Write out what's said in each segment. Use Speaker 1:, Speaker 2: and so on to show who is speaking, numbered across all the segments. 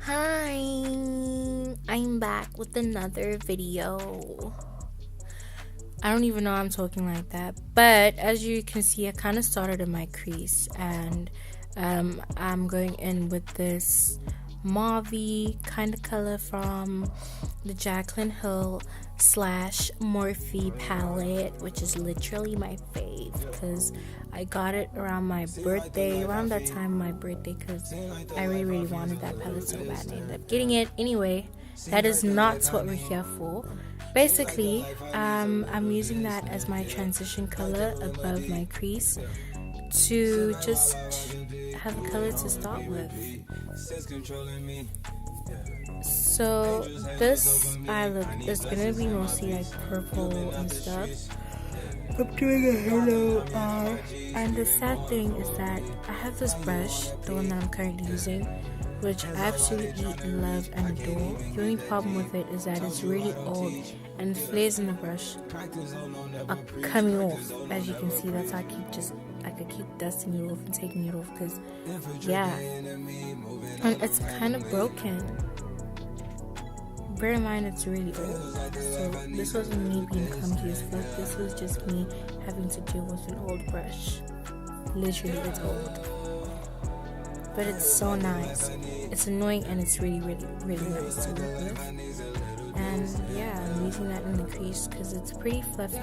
Speaker 1: Hi, I'm back with another video. I don't even know I'm talking like that, but as you can see, I kind of started in my crease, and I'm going in with this mauve kind of color from the Jaclyn Hill / Morphe palette, which is literally my fave because I got it around my birthday, around that time of my birthday, because I really wanted that palette so bad and I ended up getting it. Anyway, that is not what we're here for. Basically, I'm using that as my transition color above my crease to just have a color to start with. So this eye look is gonna be mostly like purple and stuff. I'm doing a halo eye, and the sad thing is that I have this brush, the one that I'm currently using, which I absolutely love and adore. The only problem with it is that it's really old and the flares in the brush are coming off. As you can see, that's how I could keep dusting it off and taking it off because, yeah, and it's kind of broken. Bear in mind it's really old, so this wasn't me being clumsy as fuck. This was just me having to deal with an old brush. Literally, it's old, but it's so nice. It's annoying and it's really nice to work with. And yeah, I'm using that in the crease because it's pretty fluffy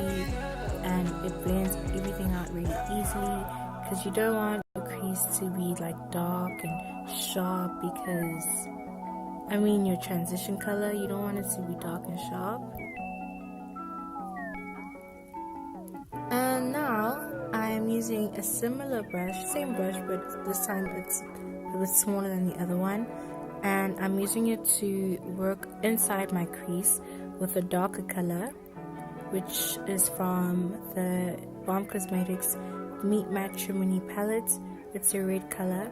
Speaker 1: and it blends everything out really easily. Because you don't want the crease to be like dark and sharp, because your transition color, you don't want it to be dark and sharp. And now I'm using a similar brush, same brush, but this time it's a bit smaller than the other one. And I'm using it to work inside my crease with a darker color, which is from the Balm Cosmetics Meet Matrimony palette. It's a red color,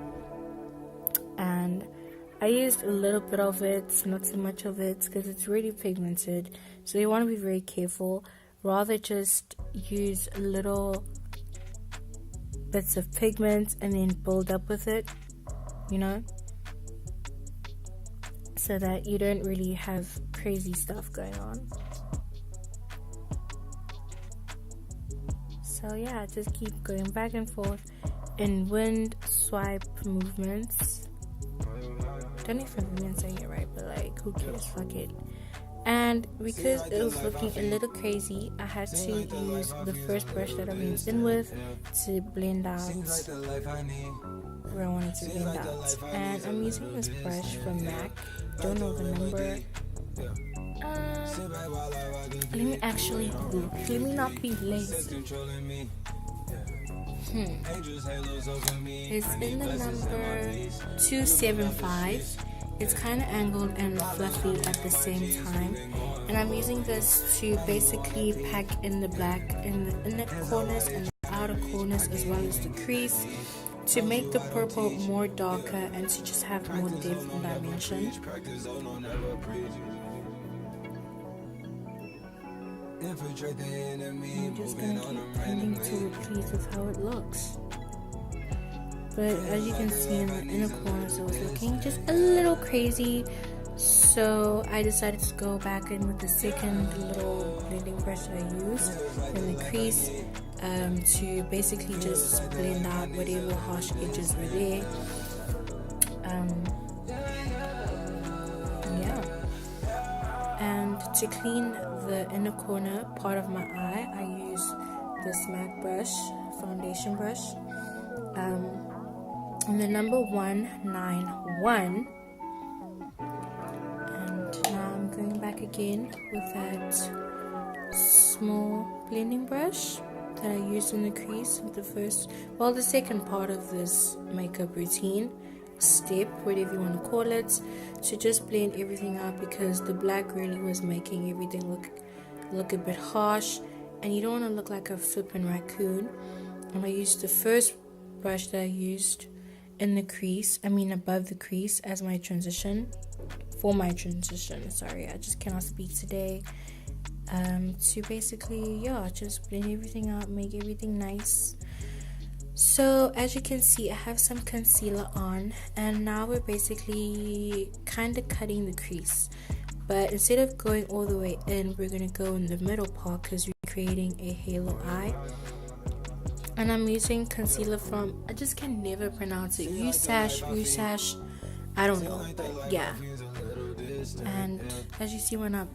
Speaker 1: and I used a little bit of it, not too much of it, because it's really pigmented, so you want to be very careful. Rather just use little bits of pigment and then build up with it, so that you don't really have crazy stuff going on. So yeah, just keep going back and forth in wind swipe movements. Don't know if I'm even saying it right, but like, who cares, fuck it. And because it was looking a little crazy, I had to use the first brush that I went in with to blend out where I wanted to blend out. And I'm using this brush from MAC, don't know the number. Let me actually look. Let me not be lazy. It's in the number 275. It's kind of angled and fluffy at the same time, and I'm using this to basically pack in the black in the inner corners and the outer corners, as well as the crease, to make the purple more darker and to just have more depth and dimension. I'm just gonna keep tending to be pleased with how it looks. But as you can see in the inner corners, it was looking just a little crazy. So I decided to go back in with the second little blending brush that I used in the crease to basically just blend out whatever harsh edges were there. And to clean the inner corner part of my eye, I use this MAC brush, foundation brush, in the number 191. And now I'm going back again with that small blending brush that I used in the crease with the second part of this makeup routine step, whatever you want to call it, to just blend everything out, because the black really was making everything look a bit harsh, and you don't want to look like a flippin' raccoon. And I used the first brush that I used in the crease, above the crease, as my transition. Sorry, I just cannot speak today. To basically, just blend everything out, make everything nice. So as you can see, I have some concealer on, and now we're basically kind of cutting the crease, but instead of going all the way in, we're going to go in the middle part because we're creating a halo eye. And I'm using concealer from, I just can never pronounce it, Usash, I don't know, but yeah. And as you see, when I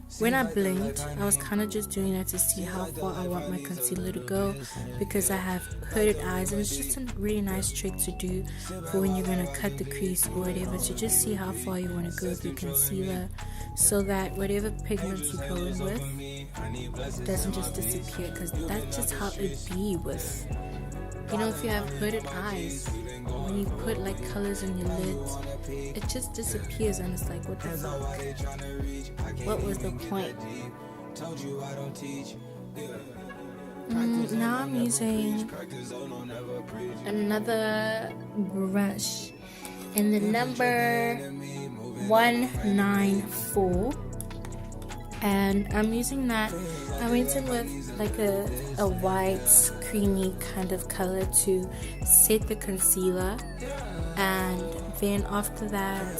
Speaker 1: blinked, I was kind of just doing that to see how far I want my concealer to go, because I have hooded eyes, and it's just a really nice trick to do for when you're going to cut the crease or whatever, to just see how far you want to go with your concealer, so that whatever pigments you go in with doesn't just disappear, because that's just how it be with, you know, if you have hooded eyes, when you put like colors in your lids, it just disappears, and it's like, what the fuck? What was the point? Now I'm using another brush in the number 194, and I'm using that. I went in with like a white creamy kind of color to set the concealer, and then after that,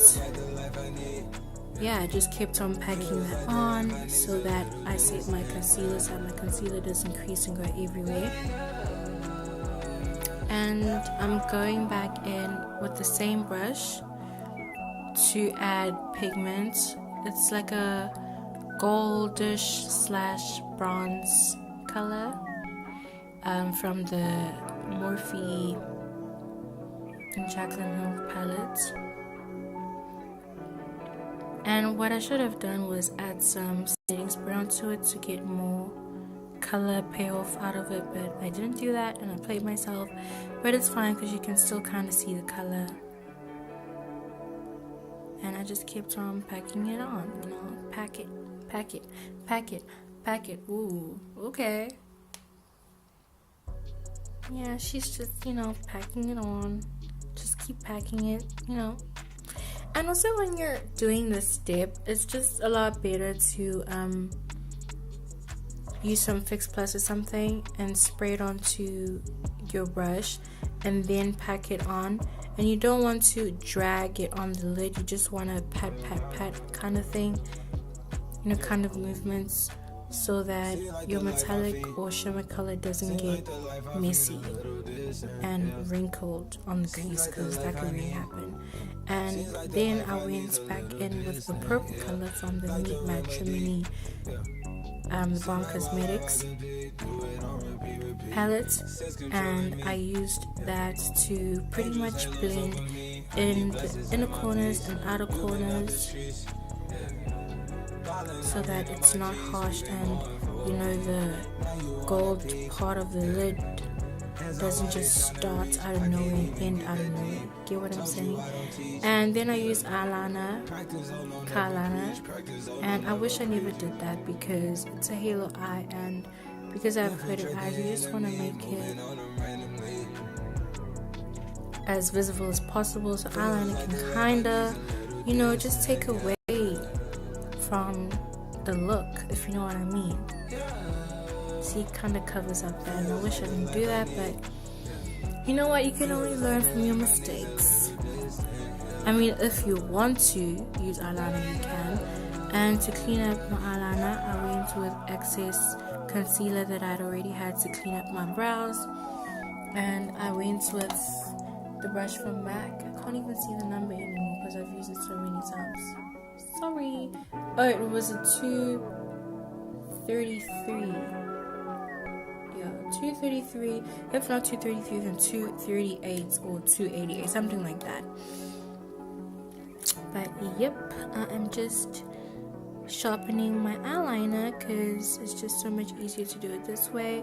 Speaker 1: yeah, I just kept on packing that on so that I set my concealer so my concealer doesn't crease and go everywhere. And I'm going back in with the same brush to add pigment. It's like a goldish / bronze color from the Morphe and Jaclyn Hill palette. And what I should have done was add some setting spray onto it to get more color payoff out of it, but I didn't do that, and I played myself, but it's fine because you can still kind of see the color. And I just kept on packing it on, you know, pack it. Ooh, okay. Yeah, she's just, you know, packing it on. Just keep packing it, you know. And also when you're doing this step, it's just a lot better to use some Fix Plus or something and spray it onto your brush and then pack it on. And you don't want to drag it on the lid, you just want to pat kind of thing, you know, kind of movements, so that your metallic or shimmer color doesn't get messy and wrinkled on the crease, because that could really happen. And then I went back in with the purple color from the Meet Matrimony the Balm Cosmetics palette, and I used that to pretty much blend in the inner corners and outer corners, so that it's not harsh, and you know, the gold part of the lid doesn't just start out of nowhere and end out of nowhere. Get what I'm saying? And then I use eyeliner, and I wish I never did that because it's a halo eye, and because I have hooded eyes, you just want to make it as visible as possible, so eyeliner can kinda, you know, just take away from the look, if you know what I mean. See, it kind of covers up that, and I wish I didn't do that, but you know what, you can only learn from your mistakes. I mean, if you want to use eyeliner, you can. And to clean up my eyeliner, I went with excess concealer that I'd already had to clean up my brows, and I went with the brush from MAC. I can't even see the number anymore because I've used it so many times. Sorry. Oh, it was a 233. Yeah, 233. If not 233, then 238 or 288, something like that. But yep, I'm just sharpening my eyeliner because it's just so much easier to do it this way.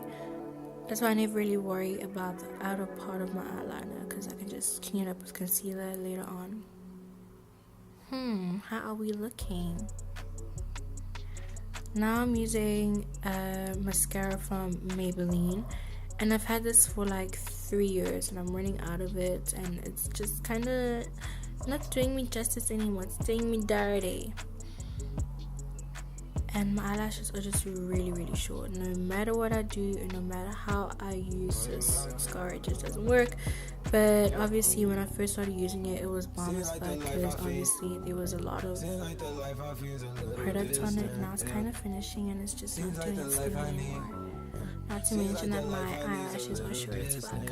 Speaker 1: That's why I never really worry about the outer part of my eyeliner, because I can just clean it up with concealer later on. How are we looking? Now I'm using mascara from Maybelline, and I've had this for like 3 years and I'm running out of it, and it's just kind of not doing me justice anymore. It's doing me dirty. and my eyelashes are just really short. No matter what I do and no matter how I use this mascara, it just doesn't work. But obviously when I first started using it, it was bomb as fuck, because obviously there was a lot of product on it. Now it's kind of finishing and it's just not doing its thing anymore. Not to mention that my eyelashes are short as fuck.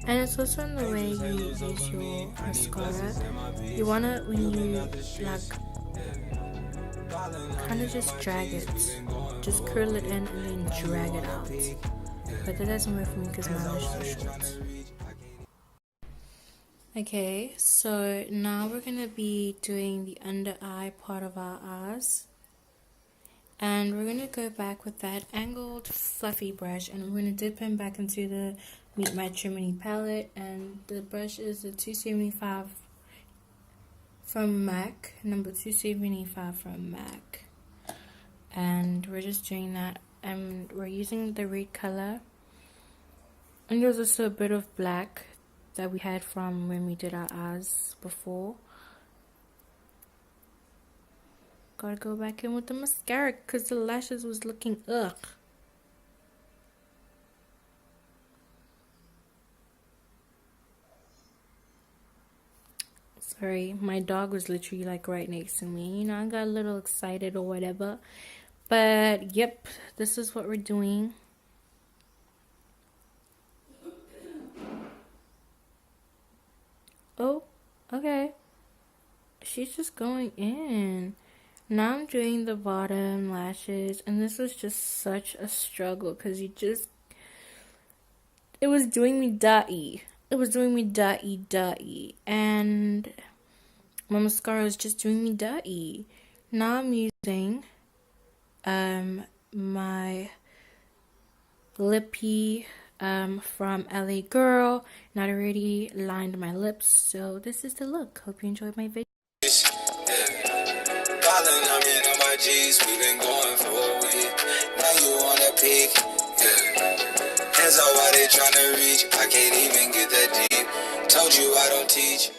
Speaker 1: And it's also in the way you use your mascara. You wanna, when you like kind of just drag it, just curl it in and then drag it out. But that doesn't work for me because my lashes are short. Okay, so now we're gonna be doing the under eye part of our eyes. And we're gonna go back with that angled fluffy brush, and we're gonna dip him back into the Meet My Trimini palette. And the brush is the 275 from MAC, number 275 from MAC. And we're just doing that, and we're using the red color. And there's also a bit of black that we had from when we did our eyes before. Gotta go back in with the mascara because the lashes was looking ugh. Sorry, my dog was literally like right next to me. You know, I got a little excited or whatever. But yep, this is what we're doing. Oh, okay. She's just going in. Now I'm doing the bottom lashes, and this was just such a struggle because it was doing me dirty. It was doing me dirty, and my mascara was just doing me dirty. Now I'm using my lippy from LA Girl, and I already lined my lips, so this is the look. Hope you enjoyed my video.
Speaker 2: I'm in on my G's, we been going for a week. Now you wanna peek, yeah. Hands out while they tryna reach, I can't even get that deep. Told you I don't teach.